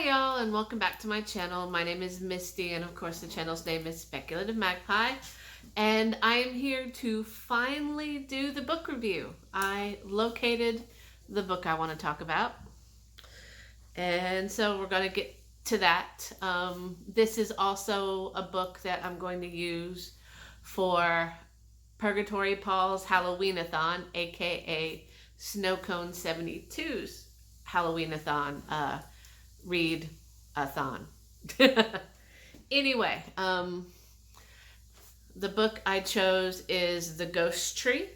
y'all, and welcome back to my channel. My name is Misty, and of course the channel's name is Speculative Magpie. And I am here to finally do the book review. I located the book I want to talk about. And so we're going to get to that. This is also a book that I'm going to use for Purgatory Pauls HalloweenAthon, aka Snow Cone 72's HalloweenAthon read-a-thon. Anyway, the book I chose is The Ghost Tree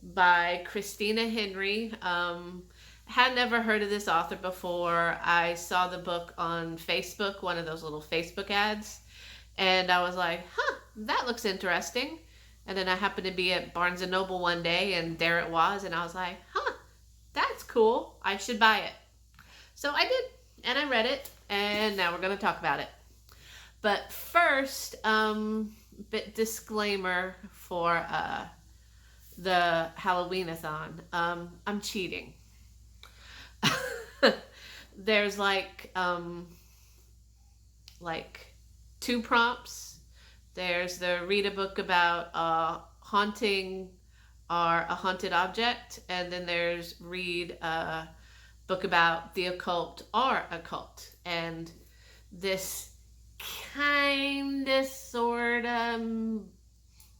by Christina Henry. Had never heard of this author before. I saw the book on Facebook, one of those little Facebook ads, and I was like, that looks interesting. And then I happened to be at Barnes & Noble one day, and there it was, and I was like, that's cool. I should buy it. So I did, and I read it, and now we're going to talk about it. But first, bit disclaimer for the HalloweenAthon. I'm cheating. There's like 2 prompts. There's the read a book about haunting or a haunted object, and then there's read a book about the occult or occult. And this kind of, sort of,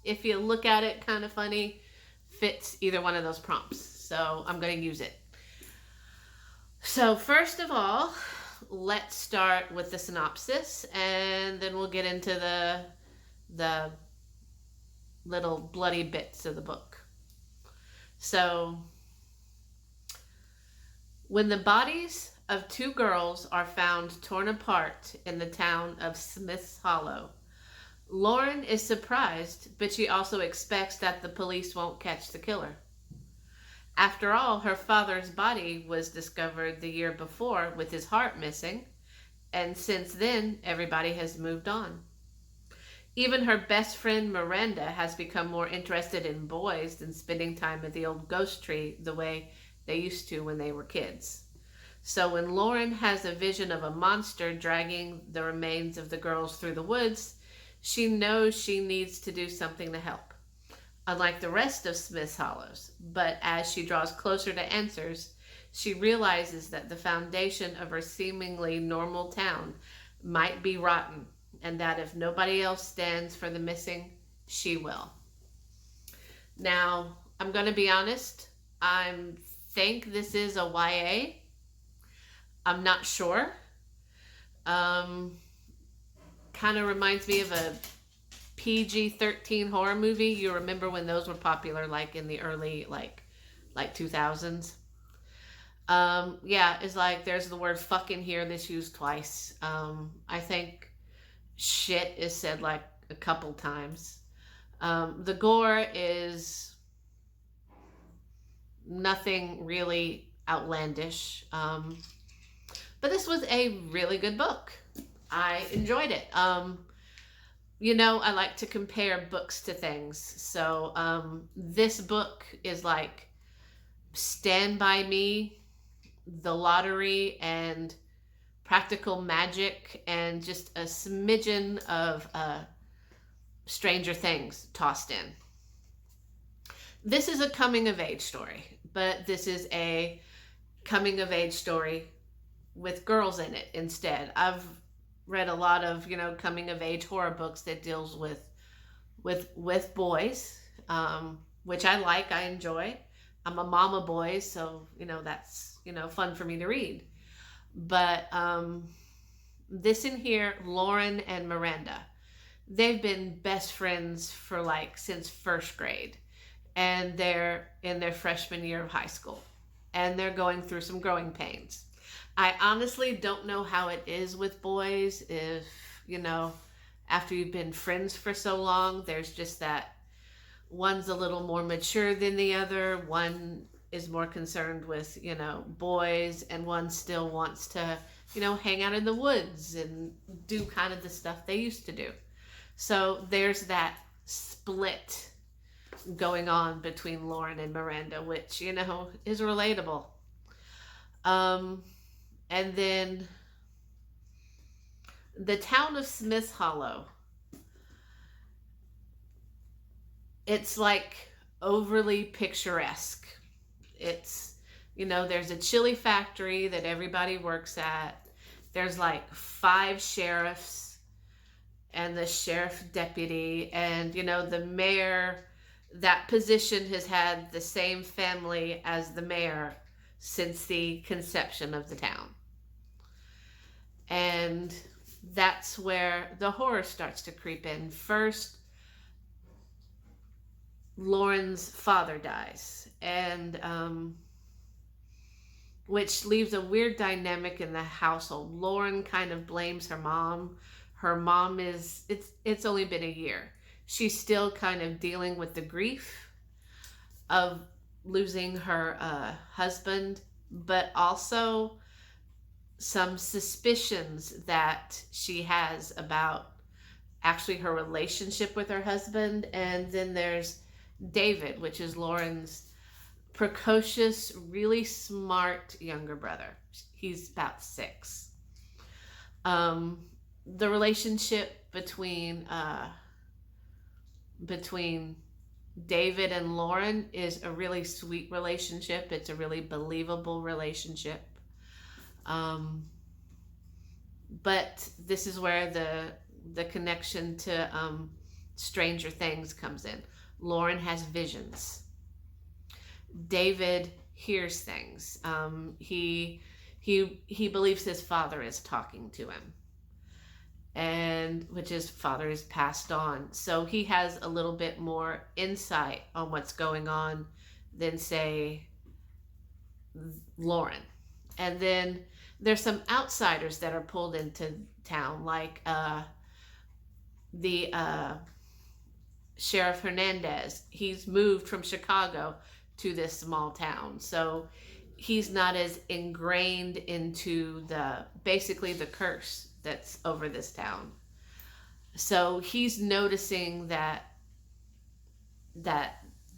if you look at it, kind of funny, fits either one of those prompts. So I'm going to use it. So first of all, let's start with the synopsis, and then we'll get into the little bloody bits of the book. So, when the bodies of 2 girls are found torn apart in the town of Smith's Hollow, Lauren is surprised, but she also expects that the police won't catch the killer. After all, her father's body was discovered the year before with his heart missing, and since then, everybody has moved on. Even her best friend Miranda has become more interested in boys than spending time at the old ghost tree the way they used to when they were kids. So when Lauren has a vision of a monster dragging the remains of the girls through the woods, she knows she needs to do something to help. Unlike the rest of Smith's Hollows, but as she draws closer to answers, she realizes that the foundation of her seemingly normal town might be rotten, and that if nobody else stands for the missing, she will. Now, I'm going to be honest, I think this is a YA. I'm not sure. Kind of reminds me of a PG-13 horror movie. You remember when those were popular, like in the early, like 2000s? Yeah, it's like there's the word fuck in here that's used twice. I think shit is said like a couple times. The gore is nothing really outlandish. But this was a really good book. I enjoyed it. You know, I like to compare books to things. So this book is like Stand By Me, The Lottery, and Practical Magic, and just a smidgen of Stranger Things tossed in. This is a coming-of-age story, but this is a coming-of-age story with girls in it instead. I've read a lot of, coming-of-age horror books that deals with boys, which I like, I enjoy. I'm a mama boy, so, that's, fun for me to read. But this in here, Lauren and Miranda, they've been best friends for since 1st grade, and they're in their freshman year of high school, and they're going through some growing pains. I honestly don't know how it is with boys if, after you've been friends for so long, there's just that one's a little more mature than the other, one is more concerned with, boys, and one still wants to, hang out in the woods and do kind of the stuff they used to do. So there's that split going on between Lauren and Miranda, which, is relatable. And then The town of Smith Hollow, it's like overly picturesque. It's, there's a chili factory that everybody works at. There's like 5 sheriffs and the sheriff deputy, and the mayor. That position has had the same family as the mayor since the conception of the town. And that's where the horror starts to creep in. First, Lauren's father dies, and which leaves a weird dynamic in the household. Lauren kind of blames her mom. Her mom it's only been a year. She's still kind of dealing with the grief of losing her husband, but also some suspicions that she has about actually her relationship with her husband. And then there's David, which is Lauren's precocious, really smart younger brother. He's about 6. The relationship between David and Lauren is a really sweet relationship. It's a really believable relationship. But this is where the connection to Stranger Things comes in. Lauren has visions. David hears things. He believes his father is talking to him, and which his father is passed on. So he has a little bit more insight on what's going on than, say, Lauren. And then there's some outsiders that are pulled into town, like the Sheriff Hernandez. He's moved from Chicago to this small town, so he's not as ingrained into basically the curse that's over this town. So he's noticing that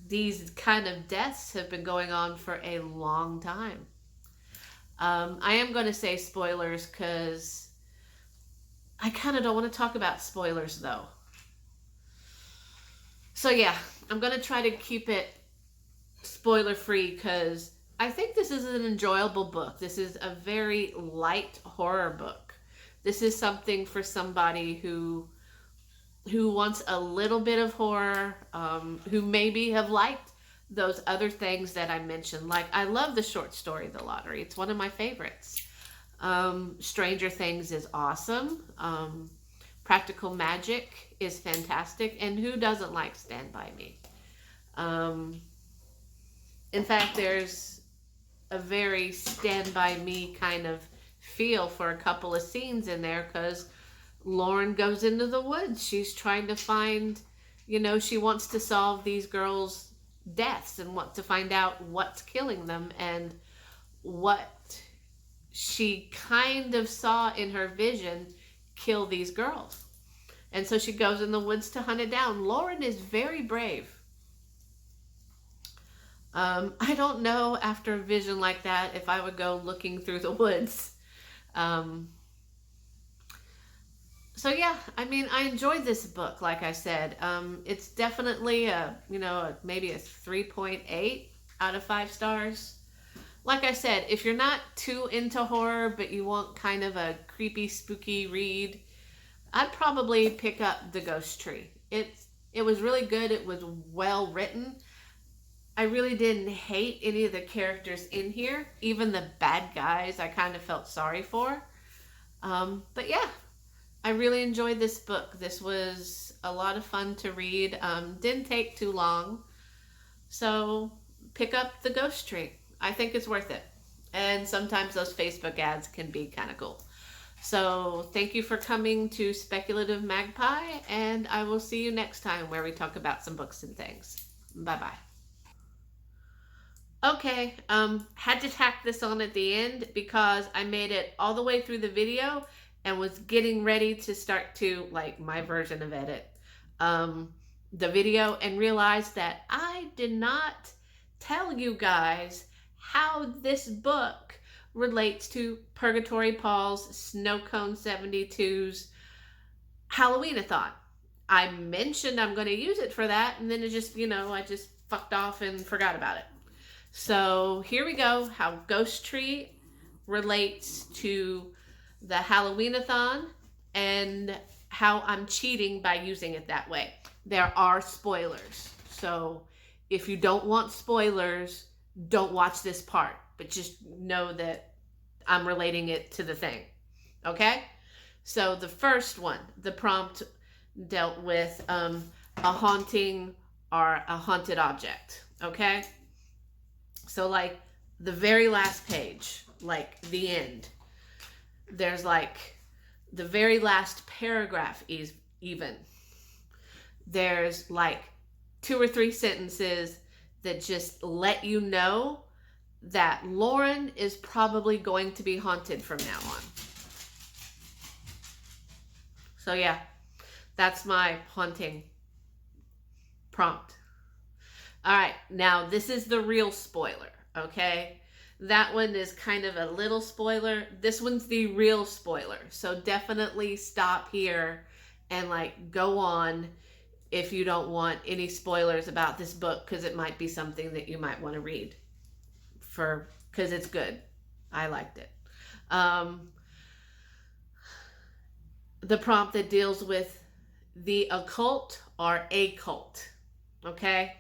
these kind of deaths have been going on for a long time. I am going to say spoilers because I kind of don't want to talk about spoilers, though. So yeah, I'm going to try to keep it spoiler free because I think this is an enjoyable book. This is a very light horror book. This is something for somebody who wants a little bit of horror, who maybe have liked those other things that I mentioned. Like, I love the short story, The Lottery. It's one of my favorites. Stranger Things is awesome. Practical Magic is fantastic. And who doesn't like Stand By Me? In fact, there's a very Stand By Me kind of feel for a couple of scenes in there because Lauren goes into the woods. She's trying to find, she wants to solve these girls' deaths and wants to find out what's killing them and what she kind of saw in her vision kill these girls. And so she goes in the woods to hunt it down. Lauren is very brave. I don't know after a vision like that if I would go looking through the woods. So yeah, I mean, I enjoyed this book, like I said. It's definitely maybe a 3.8 out of 5 stars. Like I said, if you're not too into horror, but you want kind of a creepy, spooky read, I'd probably pick up The Ghost Tree. It was really good. It was well written. I really didn't hate any of the characters in here. Even the bad guys, I kind of felt sorry for. But yeah, I really enjoyed this book. This was a lot of fun to read. Didn't take too long. So pick up The Ghost Tree. I think it's worth it. And sometimes those Facebook ads can be kind of cool. So thank you for coming to Speculative Magpie, and I will see you next time where we talk about some books and things. Bye-bye. Okay, had to tack this on at the end because I made it all the way through the video and was getting ready to start to, like, my version of edit the video and realized that I did not tell you guys how this book relates to Purgatory Pauls Snow Cone 72's HalloweenAthon. I mentioned I'm going to use it for that, and then it just, I just fucked off and forgot about it. So here we go, how Ghost Tree relates to the HalloweenAthon and how I'm cheating by using it that way. There are spoilers. So if you don't want spoilers, don't watch this part, but just know that I'm relating it to the thing. Okay? So the first one, the prompt dealt with a haunting or a haunted object. Okay? So like the very last page, like the end, there's like the very last paragraph even. There's like 2 or 3 sentences that just let you know that Lauren is probably going to be haunted from now on. So yeah, that's my haunting prompt. All right, now this is the real spoiler, okay? That one is kind of a little spoiler. This one's the real spoiler. So definitely stop here and like go on if you don't want any spoilers about this book, because it might be something that you might want to read because it's good. I liked it. The prompt that deals with the occult or a cult. Okay?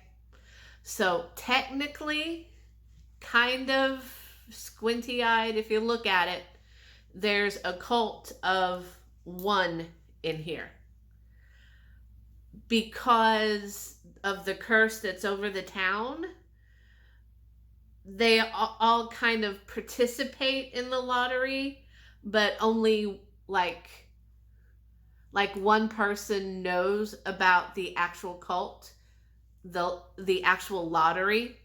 So technically, kind of squinty-eyed, if you look at it, there's a cult of 1 in here. Because of the curse that's over the town, they all kind of participate in the lottery, but only like 1 person knows about the actual cult, the actual lottery.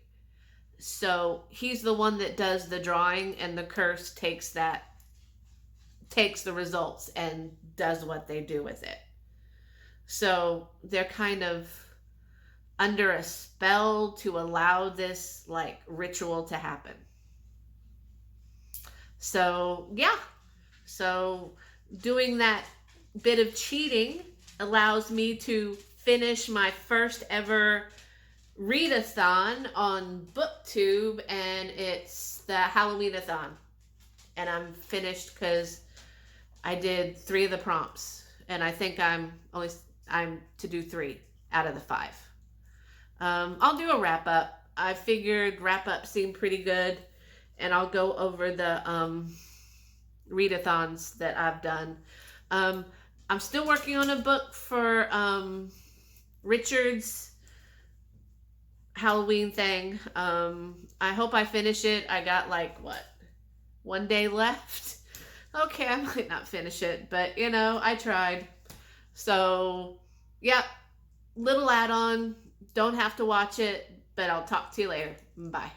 So he's the one that does the drawing, and the curse takes the results and does what they do with it. So they're kind of under a spell to allow this like ritual to happen. So yeah, so doing that bit of cheating allows me to finish my first ever readathon on BookTube, and it's the HalloweenAthon. And I'm finished because I did 3 of the prompts, and I think I'm to do 3 out of the 5. I'll do a wrap up. I figured wrap up seemed pretty good, and I'll go over the readathons that I've done. I'm still working on a book for Richard's Halloween thing. I hope I finish it. I got like 1 day left. Okay, I might not finish it, but I tried. So yeah, little add-on. Don't have to watch it, but I'll talk to you later. Bye.